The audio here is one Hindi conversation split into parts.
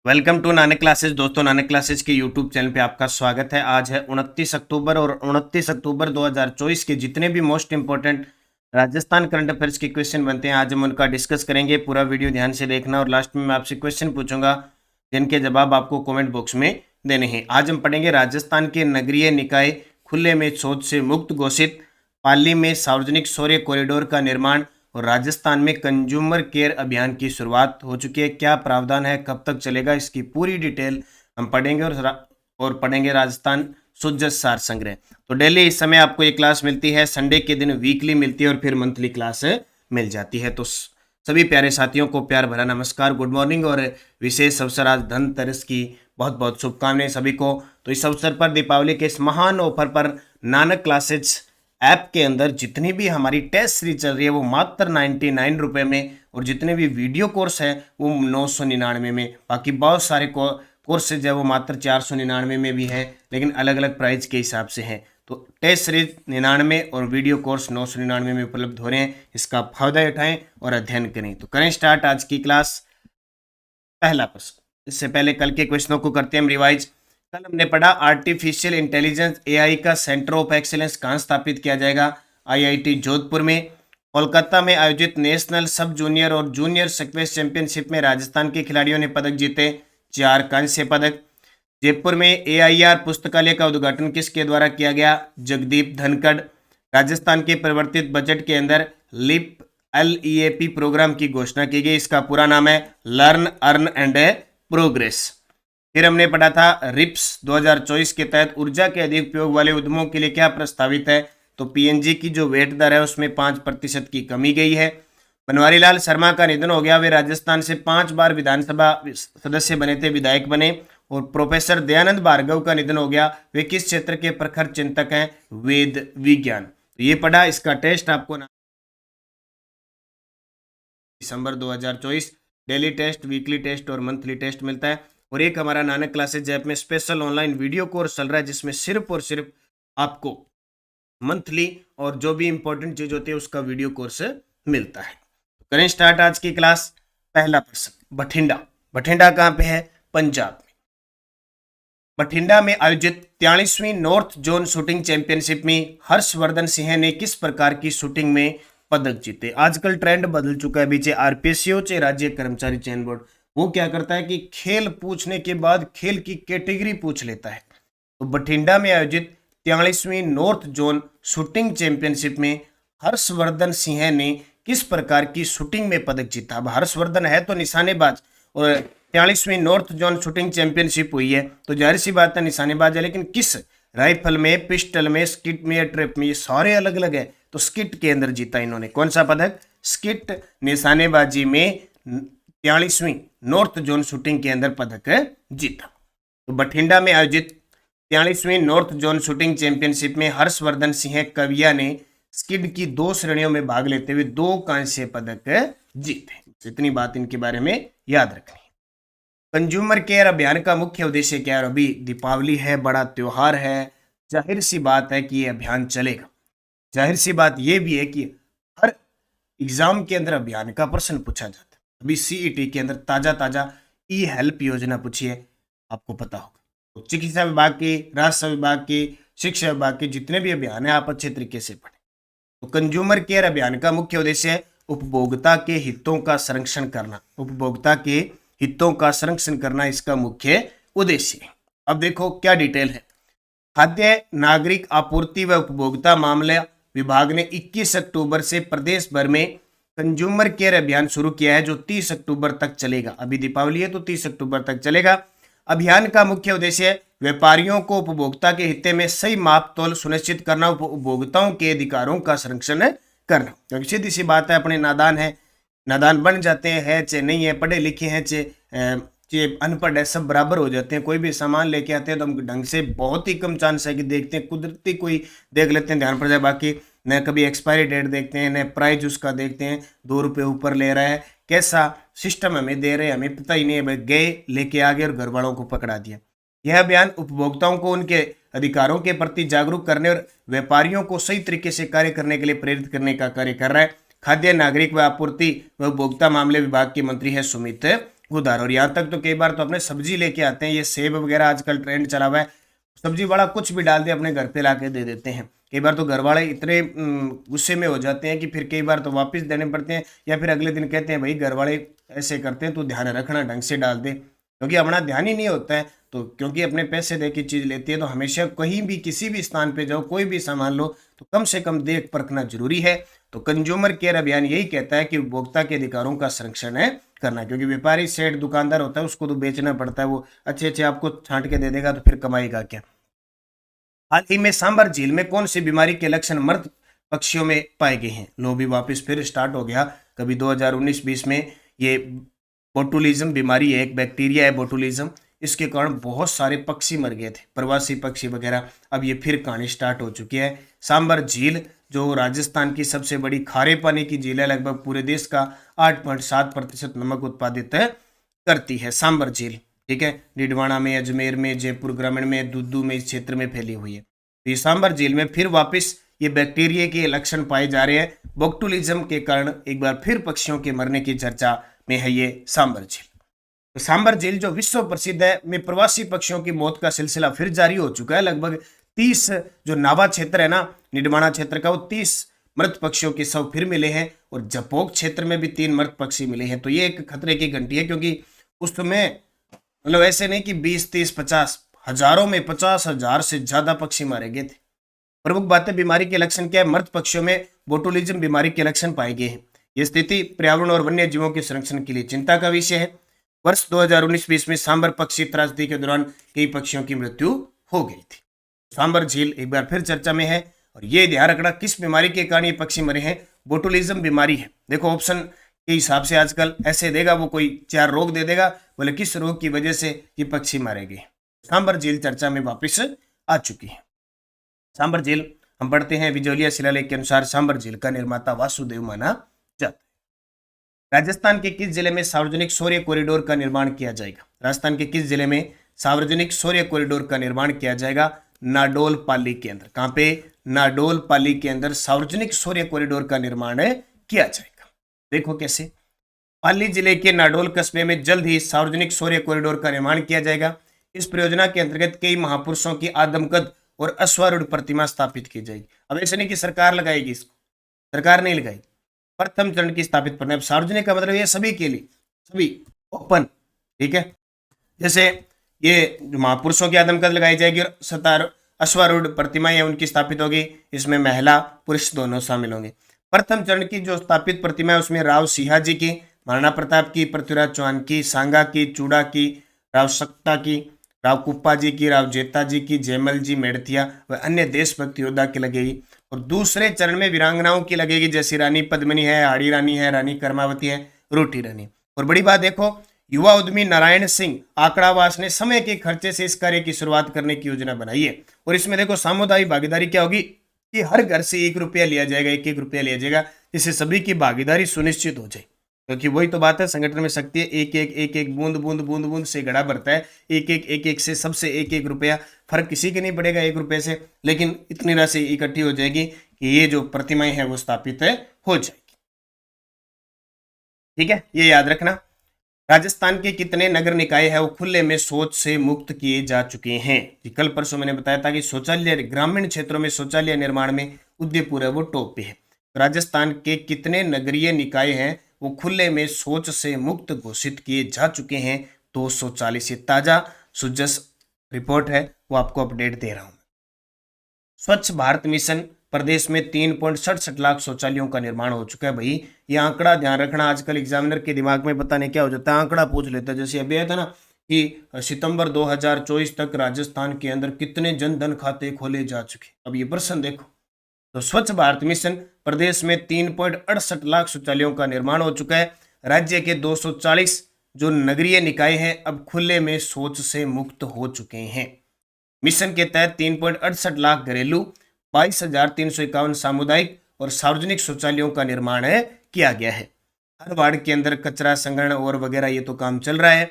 Welcome to Nanak classes. दोस्तों, नानक क्लासेस के यूट्यूब चैनल पे आपका स्वागत है। आज है 29 अक्टूबर और 29 अक्टूबर 2024 के जितने भी most important Rajasthan current affairs के क्वेश्चन बनते हैं आज हम उनका डिस्कस करेंगे। पूरा वीडियो ध्यान से देखना और लास्ट में मैं आपसे क्वेश्चन पूछूंगा जिनके जवाब आपको कमेंट बॉक्स में देने हैं। आज हम पढ़ेंगे राजस्थान के नगरीय निकाय खुले में शौच से मुक्त घोषित, पाली में सार्वजनिक सौर कॉरिडोर का निर्माण और राजस्थान में कंज्यूमर केयर अभियान की शुरुआत हो चुकी है। क्या प्रावधान है, कब तक चलेगा, इसकी पूरी डिटेल हम पढ़ेंगे और पढ़ेंगे राजस्थान शुद्ध सार संग्रह। तो डेली इस समय आपको ये क्लास मिलती है, संडे के दिन वीकली मिलती है और फिर मंथली क्लास मिल जाती है। तो सभी प्यारे साथियों को प्यार भरा नमस्कार, गुड मॉर्निंग और विशेष अवसर आज धनतेरस की बहुत बहुत शुभकामनाएं सभी को। तो इस अवसर पर दीपावली के इस महान ऑफर पर नानक क्लासेज ऐप के अंदर जितनी भी हमारी टेस्ट सीरीज चल रही है वो मात्र 99 रुपये में, और जितने भी वीडियो कोर्स है वो 999 में। बाकी बहुत सारे कोर्सेज है वो मात्र 499 में भी है, लेकिन अलग अलग प्राइस के हिसाब से हैं। तो टेस्ट सीरीज 99 और वीडियो कोर्स 999 में उपलब्ध हो रहे हैं। इसका फायदा उठाएं और अध्ययन करें। तो करें स्टार्ट आज की क्लास। पहला प्रश्न, इससे पहले कल के क्वेश्चनों को करते हैं हम रिवाइज। कल हमने पढ़ा आर्टिफिशियल इंटेलिजेंस एआई का सेंटर ऑफ एक्सीलेंस कहाँ स्थापित किया जाएगा? आईआईटी जोधपुर में। कोलकाता में आयोजित नेशनल सब जूनियर और जूनियर स्क्वैश चैंपियनशिप में राजस्थान के खिलाड़ियों ने पदक जीते, 4 कांस्य पदक। जयपुर में एआईआर पुस्तकालय का उद्घाटन किसके द्वारा किया गया? जगदीप धनखड़। राजस्थान के परिवर्तित बजट के अंदर लिप LEAP प्रोग्राम की घोषणा की गई। इसका पूरा नाम है लर्न अर्न एंड प्रोग्रेस। फिर हमने पढ़ा था रिप्स 2024 के तहत ऊर्जा के अधिक उपयोग वाले उद्यमों के लिए क्या प्रस्तावित है? तो पीएनजी की जो वेट दर है उसमें 5% की कमी गई है। बनवारीलाल शर्मा का निधन हो गया। वे राजस्थान से 5 बार विधानसभा सदस्य बने थे, विधायक बने। और प्रोफेसर दयानंद भार्गव का निधन हो गया। वे किस क्षेत्र के प्रखर चिंतक हैं? वेद विज्ञान। तो ये पढ़ा। इसका टेस्ट आपको दिसंबर 2024 डेली टेस्ट, वीकली टेस्ट और मंथली टेस्ट मिलता है। और एक हमारा नानक क्लासेज ऐप में स्पेशल ऑनलाइन वीडियो कोर्स चल रहा है जिसमें सिर्फ और सिर्फ आपको मंथली और जो भी इंपॉर्टेंट चीज होती है उसका वीडियो कोर्स मिलता है। तो करें स्टार्ट आज की क्लास। पहला प्रश्न, बठिंडा। बठिंडा कहाँ पे है? पंजाब में। बठिंडा में आयोजित 43वीं नॉर्थ जोन शूटिंग चैंपियनशिप में हर्षवर्धन सिंह ने किस प्रकार की शूटिंग में पदक जीते? आजकल ट्रेंड बदल चुका है। बीचे आरपीएससीओ चाहे राज्य कर्मचारी चयन बोर्ड, वो क्या करता है कि खेल पूछने के बाद खेल की कैटेगरी पूछ लेता है। तो बठिंडा में आयोजित 43वीं नॉर्थ जोन शूटिंग चैंपियनशिप में हर्षवर्धन सिंह ने किस प्रकार की शूटिंग में पदक जीता? अब हर्षवर्धन है तो निशानेबाज, और 43वीं नॉर्थ जोन शूटिंग चैंपियनशिप हुई है तो जाहिर सी बात है निशानेबाज है, लेकिन किस राइफल में, पिस्टल में, स्किट में या ट्रिप में? ये सारे अलग अलग है। तो स्किट के अंदर जीता इन्होंने। कौन सा पदक? स्किट निशानेबाजी में 43वीं नॉर्थ जोन शूटिंग के अंदर पदक जीता। तो बठिंडा में आयोजित 43वीं नॉर्थ जोन शूटिंग चैंपियनशिप में हर्षवर्धन सिंह कविया ने स्किड की 2 श्रेणियों में भाग लेते हुए 2 कांस्य पदक जीते। इतनी बात इनके बारे में याद रखनी। कंज्यूमर केयर अभियान का मुख्य उद्देश्य क्या है? अभी दीपावली है, बड़ा त्योहार है, जाहिर सी बात है कि ये अभियान चलेगा। जाहिर सी बात ये भी है कि हर एग्जाम के अंदर अभियान का प्रश्न पूछा जाता है। अभी सीईटी के अंदर ताजा ताजा ई हेल्प योजना पूछी है, आपको पता होगा। तो चिकित्सा विभाग की, राजस्व विभाग की, शिक्षा विभाग के जितने भी अभियान है आप अच्छे तरीके से पढ़ें। तो कंज्यूमर केयर अभियान का मुख्य उद्देश्य है उपभोक्ता के हितों का संरक्षण करना। उपभोक्ता के हितों का संरक्षण करना इसका मुख्य उद्देश्य है। अब देखो क्या डिटेल है। खाद्य नागरिक आपूर्ति व उपभोक्ता मामले विभाग ने 21 अक्टूबर से प्रदेश भर में कंज्यूमर केयर अभियान शुरू किया है जो 30 अक्टूबर तक चलेगा। अभी दीपावली है तो 30 अक्टूबर तक चलेगा। अभियान का मुख्य उद्देश्य व्यापारियों को उपभोक्ता के हित में सही माप तोल सुनिश्चित करना, उपभोक्ताओं के अधिकारों का संरक्षण करना। क्योंकि सीधी सी बात है, अपने नादान बन जाते हैं, चाहे नहीं है, पढ़े लिखे हैं चाहे अनपढ़ है, सब बराबर हो जाते हैं। कोई भी सामान लेके आते हैं तो हम ढंग से, बहुत ही कम चांस है कि देखते हैं, कुदरती कोई देख लेते हैं ध्यान पड़ जाए, बाकी न कभी एक्सपायरी डेट देखते हैं, न प्राइस उसका देखते हैं, 2 रुपये ऊपर ले रहा है, कैसा सिस्टम हमें दे रहे हैं हमें पता ही नहीं है। गए, लेके आ गए और घर वालों को पकड़ा दिया। यह अभियान उपभोक्ताओं को उनके अधिकारों के प्रति जागरूक करने और व्यापारियों को सही तरीके से कार्य करने के लिए प्रेरित करने का कार्य कर रहा है। खाद्य नागरिक व आपूर्ति व उपभोक्ता मामले विभाग के मंत्री है सुमित उधार। और यहाँ तक तो कई बार तो अपने सब्जी लेके आते हैं, ये सेब वगैरह आजकल ट्रेंड चला हुआ है, सब्जी वाला कुछ भी डाल दे अपने घर पे लाके दे देते हैं। कई बार तो घर वाले इतने गुस्से में हो जाते हैं कि फिर कई बार तो वापस देने पड़ते हैं, या फिर अगले दिन कहते हैं भाई घर वाले ऐसे करते हैं तो ध्यान रखना, ढंग से डाल दे, क्योंकि अपना ध्यान ही नहीं होता है। तो क्योंकि अपने पैसे दे के चीज़ लेती है, तो हमेशा कहीं भी किसी भी स्थान पे जाओ, कोई भी सामान लो, तो कम से कम देख परखना जरूरी है। तो कंज्यूमर केयर अभियान यही कहता है कि उपभोक्ता के अधिकारों का संरक्षण है करना, क्योंकि व्यापारी सेठ दुकानदार होता है, उसको तो बेचना पड़ता है, वो अच्छे अच्छे आपको छांट के दे देगा तो फिर कमाएगा क्या। हाल ही में सांबर झील में कौन सी बीमारी के लक्षण मृत पक्षियों में पाए गए हैं? लो भी वापस फिर स्टार्ट हो गया। कभी 2019-20 में ये बोटुलिज्म बीमारी है, एक बैक्टीरिया है बोटुलिज्म, इसके कारण बहुत सारे पक्षी मर गए थे, प्रवासी पक्षी वगैरह। अब ये फिर कहानी स्टार्ट हो चुकी है। सांबर झील जो राजस्थान की सबसे बड़ी खारे पानी की झील है, लगभग पूरे देश का 8.7% नमक उत्पादित करती है सांबर झील। ठीक है, डिडवाना में, अजमेर में, जयपुर ग्रामीण में, दुद्दू में, इस क्षेत्र में फैली हुई है। तो ये सांबर झील में फिर वापस ये बैक्टीरिया के लक्षण पाए जा रहे हैं। बोटुलिज्म के कारण एक बार फिर पक्षियों के मरने की चर्चा में है ये सांबर झील। तो सांबर झील जो विश्व प्रसिद्ध है, में प्रवासी पक्षियों की मौत का सिलसिला फिर जारी हो चुका है। लगभग 30 जो नावा क्षेत्र है ना, निडवाना क्षेत्र का, वो 30 मृत पक्षियों के शव फिर मिले हैं, और जपोक क्षेत्र में भी 3 मृत पक्षी मिले हैं। तो ये एक खतरे की घंटी है, क्योंकि उस समय मतलब ऐसे नहीं कि 20, 30, 50, हजारों में 50,000 से ज्यादा पक्षी मारे गए थे। प्रमुख बातें, बीमारी के लक्षण क्या है? मृत पक्षियों में बोटुलिज्म बीमारी के लक्षण पाए गए हैं। यह स्थिति पर्यावरण और वन्य जीवों के संरक्षण के लिए चिंता का विषय है। वर्ष 2019-20 में सांबर पक्षी त्रासदी के दौरान कई पक्षियों की मृत्यु हो गई थी। सांबर झील एक बार फिर चर्चा में है, और ये ध्यान रखना किस बीमारी के कारण ये पक्षी मरे हैं। बोटुलिज्म बीमारी है। देखो ऑप्शन के हिसाब से आजकल ऐसे देगा, वो कोई 4 रोग दे देगा, बोले किस रोग की वजह से ये पक्षी मारे गए। सांबर झील चर्चा में वापस आ चुकी है। सांबर झील हम पढ़ते हैं, विजोलिया शिलालेख के अनुसार सांबर झील का निर्माता वासुदेव माना जाता है। राजस्थान के किस जिले में सार्वजनिक सौर्य कॉरिडोर का निर्माण किया जाएगा? राजस्थान के किस जिले में सार्वजनिक सौर्य कॉरिडोर का निर्माण किया जाएगा? नाडोल पाली के अंदर। कहां पे? नाडोल पाली के अंदर सार्वजनिक सौर्य कॉरिडोर का निर्माण किया जाएगा। देखो कैसे, पाली जिले के नाडोल कस्बे में जल्द ही सार्वजनिक सौर्य कॉरिडोर का निर्माण किया जाएगा। इस परियोजना के अंतर्गत कई महापुरुषों की आदमकद और अश्वारूढ़ प्रतिमा स्थापित की जाएगी। अब ऐसे नहीं कि सरकार लगाएगी इसको, सरकार नहीं लगाएगी, प्रथम चरण की स्थापित करना है। सार्वजनिक का मतलब ये सभी के लिए, सभी ओपन। ठीक है, जैसे ये महापुरुषों की आदमकद लगाई जाएगी, और 17 अश्वारूढ़ प्रतिमाएं उनकी स्थापित होगी। इसमें महिला पुरुष दोनों शामिल होंगे। प्रथम चरण की जो स्थापित प्रतिमा है उसमें राव सिंहा जी की, महाराणा प्रताप की, पृथ्वीराज चौहान की, सांगा की, चूड़ा की, राव सक्ता की, राव कुप्पा जी की, राव जेता जी की, जयमल जी, मेड़थिया व अन्य देशभक्त योद्धा की लगेगी। और दूसरे चरण में वीरांगनाओं की लगेगी, जैसी रानी पद्मिनी है, हाड़ी रानी है, रानी कर्मावती है, रोटी रानी। और बड़ी बात देखो, युवा उद्यमी नारायण सिंह आंकड़ावास ने समय के खर्चे से इस कार्य की शुरुआत करने की योजना बनाई है। और इसमें देखो सामुदायिक भागीदारी क्या होगी कि हर घर से 1 रुपया लिया जाएगा, 1-1 रुपया लिया जाएगा, जिससे सभी की भागीदारी सुनिश्चित हो जाए। क्योंकि वही तो बात है, संगठन में शक्ति है। एक बूंद बूंद बूंद बूंद से घड़ा भरता है। एक से सबसे 1-1 रुपया, फर्क किसी के नहीं पड़ेगा 1 रुपये से, लेकिन इतनी राशि इकट्ठी हो जाएगी कि ये जो प्रतिमाएं हैं वो स्थापित हो जाएगी। ठीक है, ये याद रखना। राजस्थान के कितने नगर निकाय है वो खुले में शौच से मुक्त किए जा चुके हैं? कल परसों मैंने बताया था कि शौचालय ग्रामीण क्षेत्रों में शौचालय निर्माण में उदयपुर है वो टॉप पे है। राजस्थान के कितने नगरीय निकाय हैं वो खुले में शौच से मुक्त घोषित किए जा चुके हैं? 240। ये ताजा सुजस रिपोर्ट है, वो आपको अपडेट दे रहा हूं। स्वच्छ भारत मिशन प्रदेश में 3.67 लाख शौचालयों का निर्माण हो चुका है। भाई ये आंकड़ा ध्यान रखना, आजकल एग्जामिनर के दिमाग में पता नहीं क्या हो जाता है, आंकड़ा पूछ लेता है। जैसे अभी आया था ना कि सितंबर 2024 तक राजस्थान के अंदर कितने जन धन खाते खोले जा चुके। अब ये प्रश्न देखो, तो स्वच्छ भारत मिशन प्रदेश में 3.68 लाख शौचालयों का निर्माण हो चुका है। राज्य के 240 जो नगरीय निकाय हैं अब खुले में शौच से मुक्त हो चुके हैं। मिशन के तहत 3.68 लाख घरेलू, 22,351 सामुदायिक और सार्वजनिक शौचालयों का निर्माण किया गया है। हर वार्ड के अंदर कचरा संग्रहण और वगैरह ये तो काम चल रहा है।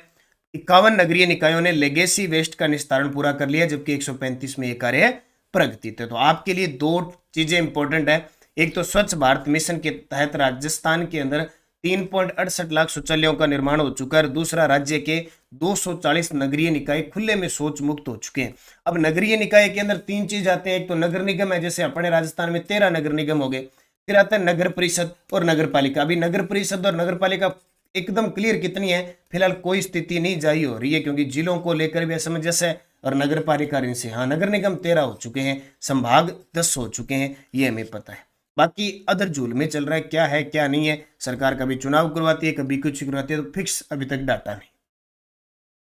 51 नगरीय निकायों ने लेगेसी वेस्ट का निस्तारण पूरा कर लिया, जबकि 135 में ये कार्य प्रगति थे। तो आपके लिए 2 चीजें इंपॉर्टेंट है। एक तो स्वच्छ भारत मिशन के तहत राजस्थान के अंदर 3.68 लाख शौचालयों का निर्माण हो चुका है। दूसरा, राज्य के 240 नगरीय निकाय खुले में शौच मुक्त हो चुके हैं। अब नगरीय निकाय के अंदर तीन चीज आते हैं, एक तो नगर निगम है, जैसे अपने राजस्थान में 13 नगर निगम हो गए। फिर आता है नगर परिषद और नगर पालिका। अभी नगर परिषद और नगर पालिका एकदम क्लियर कितनी है, फिलहाल कोई स्थिति नहीं जारी हो रही है, क्योंकि जिलों को लेकर भी असमंजस है और नगर पालिका से। हाँ, नगर निगम 13 हो चुके हैं, संभाग 10 हो चुके हैं, ये हमें पता है। बाकी अदर झूल में चल रहा है क्या नहीं है। सरकार कभी चुनाव करवाती है, कभी कुछ करवाती है, तो फिक्स अभी तक डाटा नहीं।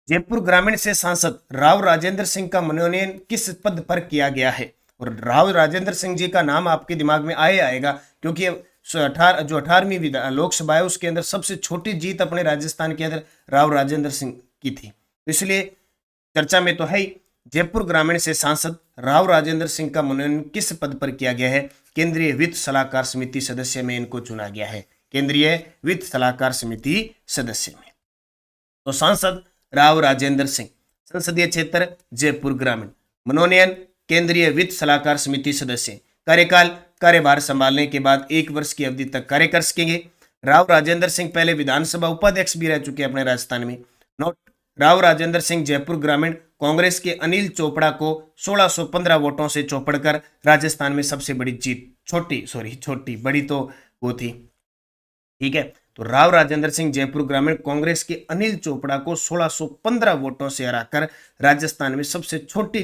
जयपुर ग्रामीण से सांसद राव राजेंद्र सिंह का मनोनयन किस पद पर किया गया है? और राव राजेंद्र सिंह जी का नाम आपके दिमाग में आएगा, क्योंकि 18वीं लोकसभा है, उसके अंदर सबसे छोटी जीत अपने राजस्थान के अंदर राव राजेंद्र सिंह की थी, इसलिए चर्चा में तो है ही। जयपुर ग्रामीण से सांसद राव राजेंद्र सिंह का मनोनयन किस पद पर किया गया है? केंद्रीय वित्त सलाहकार समिति सदस्य में इनको चुना गया है, केंद्रीय वित्त सलाहकार समिति सदस्य में। तो सांसद राव राजेंद्र सिंह, संसदीय क्षेत्र जयपुर ग्रामीण, मनोनयन केंद्रीय वित्त सलाहकार समिति सदस्य, कार्यकाल कार्यभार संभालने के बाद 1 वर्ष की अवधि तक कार्य कर सकेंगे। राव राजेंद्र सिंह पहले विधानसभा उपाध्यक्ष भी रह चुके हैं अपने राजस्थान में। नोट, राव राजेंद्र सिंह जयपुर ग्रामीण कांग्रेस के अनिल चोपड़ा को 1615 वोटों से चौपड़ कर राजस्थान में सबसे बड़ी जीत, छोटी बड़ी तो वो थी, ठीक है। तो राव राजेंद्र सिंह जयपुर ग्रामीण कांग्रेस के अनिल चोपड़ा को 1615 वोटों से हराकर राजस्थान में सबसे छोटी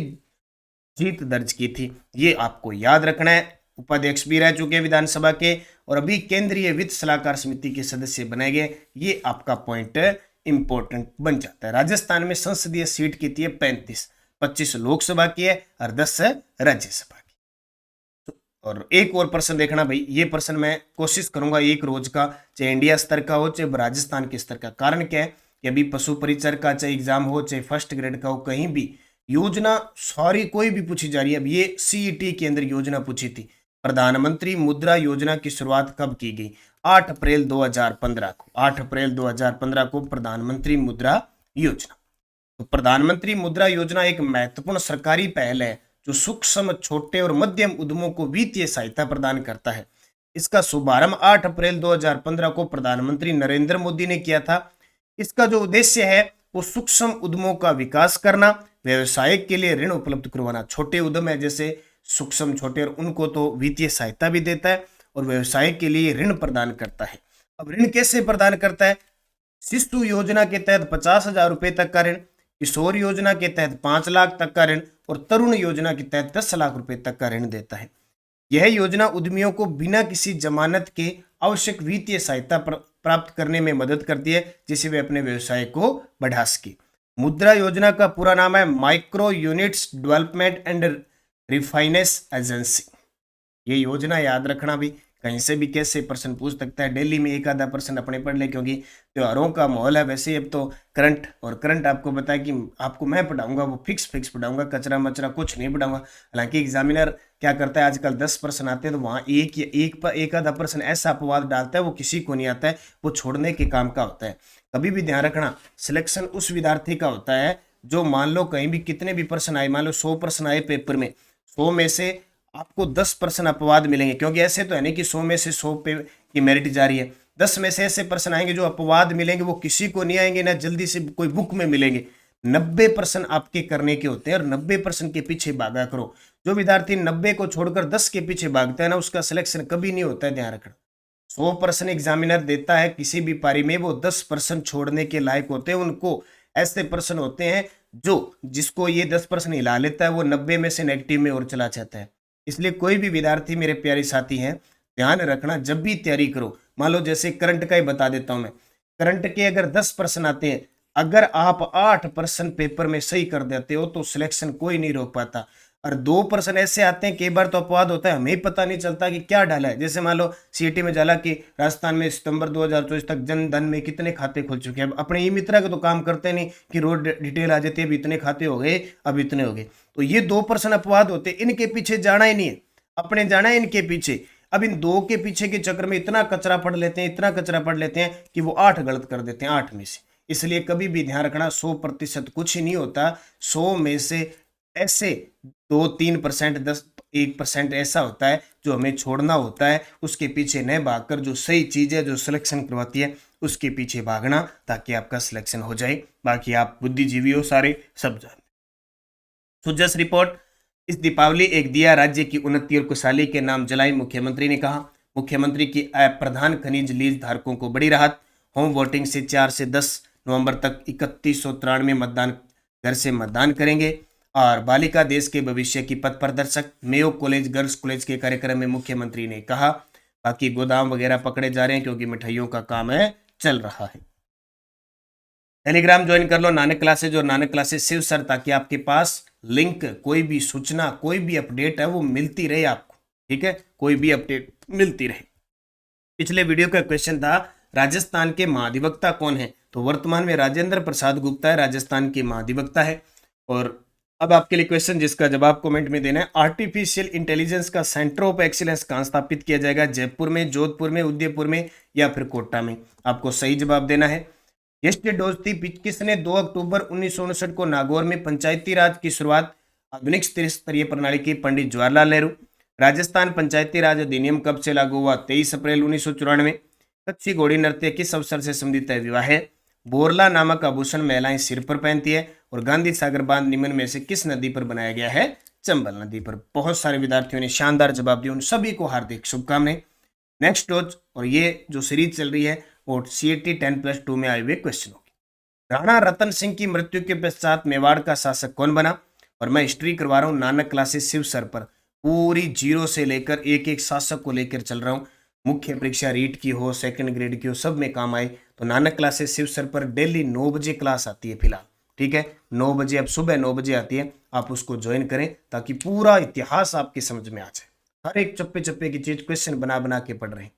जीत दर्ज की थी, ये आपको याद रखना है। उपाध्यक्ष भी रह चुके विधानसभा के और अभी केंद्रीय वित्त सलाहकार समिति के सदस्य बनाए गए, ये आपका पॉइंट इंपॉर्टेंट बन जाता है। राजस्थान में संसदीय सीट कितनी है? 35, 25 लोकसभा की है और 10 राज्यसभा की। और एक और प्रश्न देखना भाई, ये प्रश्न मैं कोशिश करूंगा एक रोज का, चाहे इंडिया स्तर का हो चाहे राजस्थान के स्तर का। कारण क्या है कि अभी पशु परिचर का चाहे एग्जाम हो चाहे फर्स्ट ग्रेड का हो, कहीं भी योजना सारी कोई भी पूछी जा रही है। अब ये सीईटी के अंदर योजना पूछी थी, प्रधानमंत्री मुद्रा योजना की शुरुआत कब की गई? 8 अप्रैल 2015 को। 8 अप्रैल 2015 को प्रधानमंत्री मुद्रा योजना। तो प्रधानमंत्री मुद्रा योजना एक महत्वपूर्ण सरकारी पहल है जो सूक्ष्म, छोटे और मध्यम उद्यमों को वित्तीय सहायता प्रदान करता है। इसका शुभारंभ 8 अप्रैल 2015 को प्रधानमंत्री नरेंद्र मोदी ने किया था। इसका जो उद्देश्य है वो सूक्ष्म उद्यमों का विकास करना, व्यवसाय के लिए ऋण उपलब्ध करवाना। छोटे उद्यम है जैसे सूक्ष्म छोटे, और उनको तो वित्तीय सहायता भी देता है और व्यवसाय के लिए ऋण प्रदान करता है। अब ऋण कैसे प्रदान करता है? शिशु योजना के तहत 50,000 रुपए तक का ऋण, किशोर योजना के तहत 5 लाख तक का ऋण और तरुण योजना के तहत 10 लाख रुपए तक का ऋण देता है। यह योजना उद्यमियों को बिना किसी जमानत के आवश्यक वित्तीय सहायता प्राप्त करने में मदद करती है, जिससे वे अपने व्यवसाय को बढ़ा सके। मुद्रा योजना का पूरा नाम है micro units development and refinance agency. ये योजना याद रखना भी, कहीं से भी कैसे प्रश्न पूछ सकता है। दिल्ली में एक आधा प्रश्न अपने पढ़ ले, क्योंकि त्योहारों का माहौल है। वैसे अब तो करंट आपको बताया कि आपको मैं पढ़ाऊंगा वो फिक्स पढ़ाऊंगा, कचरा मचरा कुछ नहीं पढ़ाऊंगा। हालांकि एग्जामिनर क्या करता है, आजकल 10 प्रश्न आते हैं तो वहाँ एक आधा प्रश्न ऐसा अपवाद डालता है वो किसी को नहीं आता है, वो छोड़ने के काम का होता है। कभी भी ध्यान रखना, सिलेक्शन उस विद्यार्थी का होता है जो मान लो कहीं भी कितने भी प्रश्न आए, मान लो 100 प्रश्न आए पेपर में, 100 में से आपको 10 प्रश्न अपवाद मिलेंगे, क्योंकि ऐसे तो है नहीं कि 100 में से 100 पे की मेरिट जा रही है। 10 में से ऐसे प्रश्न आएंगे जो अपवाद मिलेंगे, वो किसी को नहीं आएंगे, ना जल्दी से कोई बुक में मिलेंगे। 90 प्रश्न आपके करने के होते हैं और 90 प्रश्न के पीछे भागा करो। जो विद्यार्थी 90 को छोड़कर 10 के पीछे भागता है ना, उसका सिलेक्शन कभी नहीं होता है, ध्यान रखना। 100 प्रश्न एग्जामिनर देता है किसी भी पारी में, वो 10 प्रश्न छोड़ने के लायक होते हैं। उनको ऐसे प्रश्न होते हैं जिसको ये 10 प्रश्न हिला लेता है, वो 90 में से नेगेटिव में और चला जाता है। इसलिए कोई भी विद्यार्थी, मेरे प्यारे साथी हैं, ध्यान रखना, जब भी तैयारी करो, मान लो जैसे करंट का ही बता देता हूं मैं, करंट के अगर 10 प्रश्न आते हैं, अगर आप 8 प्रश्न पेपर में सही कर देते हो तो सिलेक्शन कोई नहीं रोक पाता। और 2 प्रश्न ऐसे आते हैं, कई बार तो अपवाद होता है, हमें पता नहीं चलता कि क्या डाला है। जैसे मान लो सीईटी में डाला कि राजस्थान में सितंबर 2024 तक जन धन में कितने खाते खुल चुके हैं। अब अपने ई मित्रा के तो काम करते नहीं कि रोज डिटेल आ जाती है, अब इतने खाते हो गए, अब इतने हो गए। तो ये 2 प्रश्न अपवाद होते, इनके पीछे जाना ही नहीं है, अपने जाना है इनके पीछे। अब इन 2 के पीछे के चक्कर में इतना कचरा पढ़ लेते हैं, इतना कचरा पढ़ लेते हैं कि वो 8 गलत कर देते हैं 8 में से। इसलिए कभी भी ध्यान रखना, 100% कुछ ही नहीं होता। 100 में से ऐसे 2-3%, 10 1% ऐसा होता है जो हमें छोड़ना होता है, उसके पीछे न भागकर जो सही चीज़ है जो सिलेक्शन करवाती है उसके पीछे भागना, ताकि आपका सिलेक्शन हो जाए। बाकी आप बुद्धिजीवी हो सारे, सब जान। तो जस्ट रिपोर्ट, इस दीपावली एक दिया राज्य की उन्नति और खुशहाली के नाम जलाई, मुख्यमंत्री ने कहा। मुख्यमंत्री की प्रधान खनिज लीज धारकों को बड़ी राहत। होम वोटिंग से 4 से 10 नवंबर तक 3193 मतदान घर से मतदान करेंगे। और बालिका देश के भविष्य की पथ प्रदर्शक, मेयो कॉलेज गर्ल्स कॉलेज के कार्यक्रम में मुख्यमंत्री ने कहा। बाकी गोदाम वगैरह पकड़े जा रहे हैं क्योंकि मिठाइयों का काम है चल रहा है। टेलीग्राम ज्वाइन कर लो नानक क्लासेज और नानक क्लासेज शिव सर, ताकि आपके पास लिंक, कोई भी सूचना, कोई भी अपडेट है वो मिलती रहे आपको। ठीक है, कोई भी अपडेट मिलती रहे। पिछले वीडियो का क्वेश्चन था राजस्थान के महाधिवक्ता कौन है, तो वर्तमान में राजेंद्र प्रसाद गुप्ता है, राजस्थान के महाधिवक्ता है। और अब आपके लिए क्वेश्चन जिसका जवाब कमेंट में देना है, आर्टिफिशियल इंटेलिजेंस का सेंटर ऑफ एक्सीलेंस कहाँ स्थापित किया जाएगा, जयपुर में, जोधपुर में, उदयपुर में या फिर कोटा में। आपको सही जवाब देना है। यस्टे डोज थी किसने 2 अक्टूबर 1959 को नागौर में पंचायती राज की शुरुआत, आधुनिक त्रिस्तरीय प्रणाली की, पंडित जवाहरलाल नेहरू। राजस्थान पंचायती राज अधिनियम कब से लागू हुआ, 23 अप्रैल 1994। कच्ची घोड़ी नृत्य किस अवसर से संबंधित है, विवाह है। बोरला नामक आभूषण महिलाएं सिर पर पहनती है। और गांधी सागर बांध निम्न में से किस नदी पर बनाया गया है, चंबल नदी पर। बहुत सारे विद्यार्थियों ने शानदार जवाब दिए, उन सभी को हार्दिक शुभकामनाएं। नेक्स्ट डोज, और ये जो सीरीज चल रही है वो CET 10+2 में आए हुए क्वेश्चन होगी। राणा रतन सिंह की मृत्यु के पश्चात मेवाड़ का शासक कौन बना, और मैं हिस्ट्री करवा रहा हूँ नानक क्लासेस शिव सर पर, पूरी 0 से लेकर एक एक शासक को लेकर चल रहा हूँ। मुख्य परीक्षा रीट की हो, सेकंड ग्रेड की हो, सब में काम आए। तो नानक क्लासेस शिव सर पर डेली 9 बजे क्लास आती है फिलहाल। ठीक है, 9 बजे, अब सुबह 9 बजे आती है, आप उसको ज्वाइन करें ताकि पूरा इतिहास आपकी समझ में आ जाए। हर एक चप्पे चप्पे की चीज क्वेश्चन बना बना के पढ़ रहे हैं।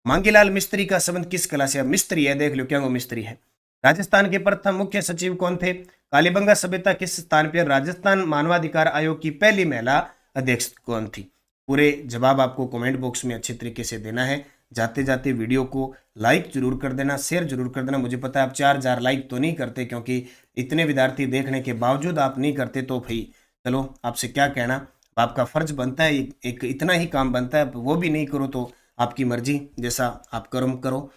मांगीलाल मिस्त्री का संबंध किस कला से, मिस्त्री है, देख लो क्या वो मिस्त्री है। राजस्थान के प्रथम मुख्य सचिव कौन थे, कालीबंगा सभ्यता किस स्थान पर, राजस्थान मानवाधिकार आयोग की पहली महिला अध्यक्ष कौन थी। पूरे जवाब आपको कमेंट बॉक्स में अच्छे तरीके से देना है। जाते जाते वीडियो को लाइक जरूर कर देना, शेयर जरूर कर देना। मुझे पता है आप 4000 लाइक तो नहीं करते, क्योंकि इतने विद्यार्थी देखने के बावजूद आप नहीं करते, तो भाई चलो आपसे क्या कहना, आपका फर्ज बनता है, एक इतना ही काम बनता है, वो भी नहीं करो तो आपकी मर्जी, जैसा आप कर्म करो।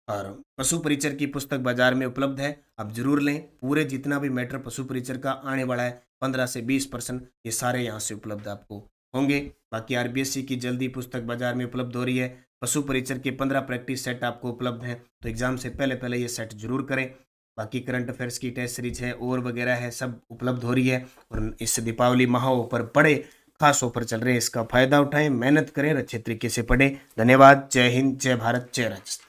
और पशु परिचर की पुस्तक बाजार में उपलब्ध है, आप जरूर लें। पूरे जितना भी मैटर पशु परिचर का आने वाला है 15 से 20% ये सारे यहाँ से उपलब्ध आपको होंगे। बाकी RBSC की जल्दी पुस्तक बाजार में उपलब्ध हो रही है। पशु परिचर के 15 प्रैक्टिस सेट आपको उपलब्ध हैं, तो एग्जाम से पहले पहले ये सेट जरूर करें। बाकी करंट अफेयर्स की टेस्ट सीरीज है और वगैरह है, सब उपलब्ध हो रही है। और इस दीपावली माह पर बड़े खास ऑफर चल रहे हैं, इसका फायदा उठाएं, मेहनत करें, अच्छे तरीके से पढ़ें। धन्यवाद। जय हिंद, जय भारत, जय राजस्थान।